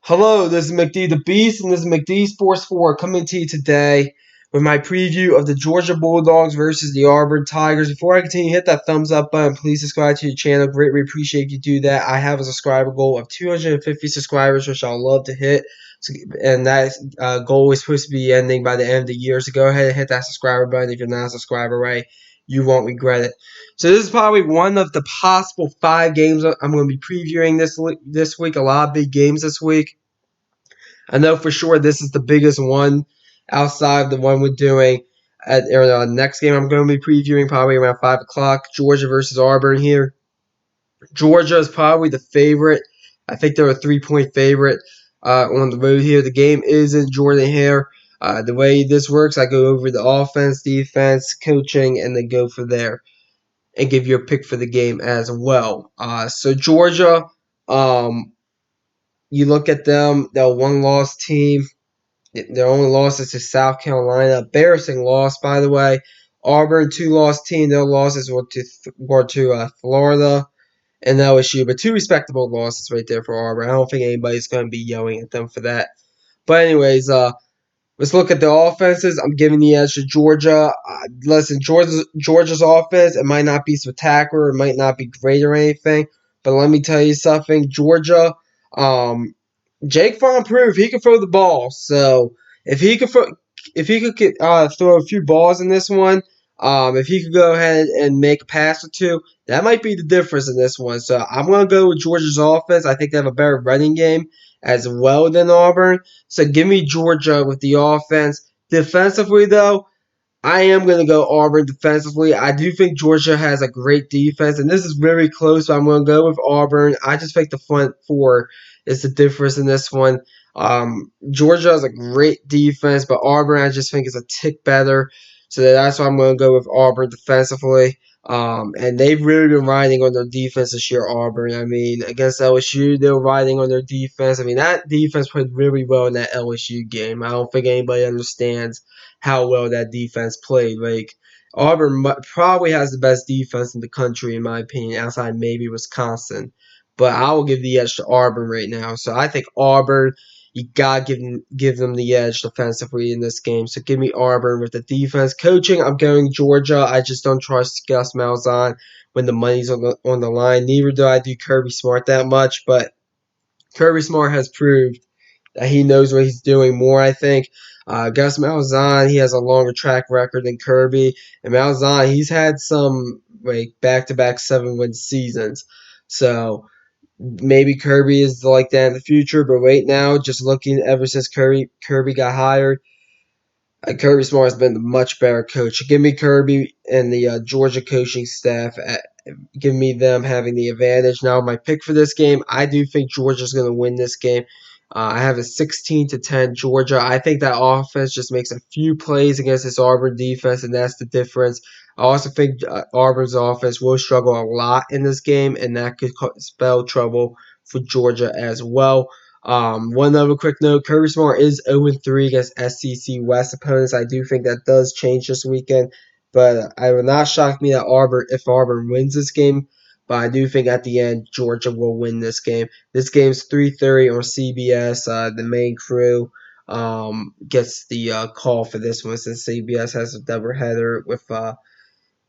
Hello, this is McD the Beast, and this is McD Sports 4 coming to you today with my preview of the Georgia Bulldogs versus the Auburn Tigers. Before I continue, hit that thumbs up button. Please subscribe to the channel. Greatly appreciate if you do that. I have a subscriber goal of 250 subscribers, which I'll love to hit. And that goal is supposed to be ending by the end of the year. So go ahead and hit that subscriber button if you're not a subscriber, right? You won't regret it. So this is probably one of the possible 5 games I'm going to be previewing this week. A lot of big games this week. I know for sure this is the biggest one outside of the one we're doing at the next game I'm going to be previewing probably around 5 o'clock. Georgia versus Auburn here. Georgia is probably the favorite. I think they're a 3-point favorite on the road here. The game is in Jordan Hare. The way this works, I go over the offense, defense, coaching, and then go from there and give you a pick for the game as well. So Georgia, you look at them, they're a one-loss team. Their only losses to South Carolina. Embarrassing loss, by the way. Auburn, 2-loss team. Their losses were to Florida and LSU. But 2 respectable losses right there for Auburn. I don't think anybody's going to be yelling at them for that. But anyways, let's look at the offenses. I'm giving the edge to Georgia. Listen, Georgia's offense, it might not be spectacular. It might not be great or anything. But let me tell you something. Georgia, Jake Fromm proved he can throw the ball. So if he could throw a few balls in this one, if he could go ahead and make a pass or two, that might be the difference in this one. So I'm going to go with Georgia's offense. I think they have a better running game as well than Auburn. So give me Georgia with the offense. Defensively, though, I am going to go Auburn defensively. I do think Georgia has a great defense, and this is very close, but I'm going to go with Auburn. I just think the front four is the difference in this one. Georgia has a great defense, but Auburn I just think is a tick better. So that's why I'm going to go with Auburn defensively. And they've really been riding on their defense this year, Auburn. I mean, against LSU, they were riding on their defense. I mean, that defense played really well in that LSU game. I don't think anybody understands how well that defense played. Like, Auburn probably has the best defense in the country, in my opinion, outside maybe Wisconsin. But I will give the edge to Auburn right now. So I think Auburn, you got to give them the edge defensively in this game. So give me Auburn with the defense. Coaching, I'm going Georgia. I just don't trust Gus Malzahn when the money's on the line. Neither do I do Kirby Smart that much. But Kirby Smart has proved that he knows what he's doing more, I think. Gus Malzahn, he has a longer track record than Kirby. And Malzahn, he's had some like back-to-back 7-win seasons. So maybe Kirby is like that in the future, but right now, just looking ever since Kirby got hired, Kirby Smart has been the much better coach. Give me Kirby and the Georgia coaching staff. Give me them having the advantage. Now, my pick for this game, I do think Georgia's going to win this game. I have a 16-10 Georgia. I think that offense just makes a few plays against this Auburn defense, and that's the difference. I also think Auburn's offense will struggle a lot in this game, and that could spell trouble for Georgia as well. One other quick note, Kirby Smart is 0-3 against SEC West opponents. I do think that does change this weekend, but I would not shock me that if Auburn wins this game. But I do think at the end, Georgia will win this game. This game's 3:30 on CBS. The main crew gets the call for this one since CBS has a doubleheader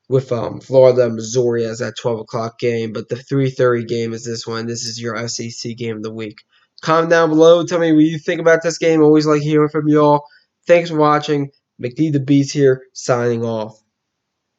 with Florida and Missouri as that 12 o'clock game. But the 3:30 game is this one. This is your SEC game of the week. Comment down below. Tell me what you think about this game. Always like hearing from you all. Thanks for watching. McD the Beast here, signing off.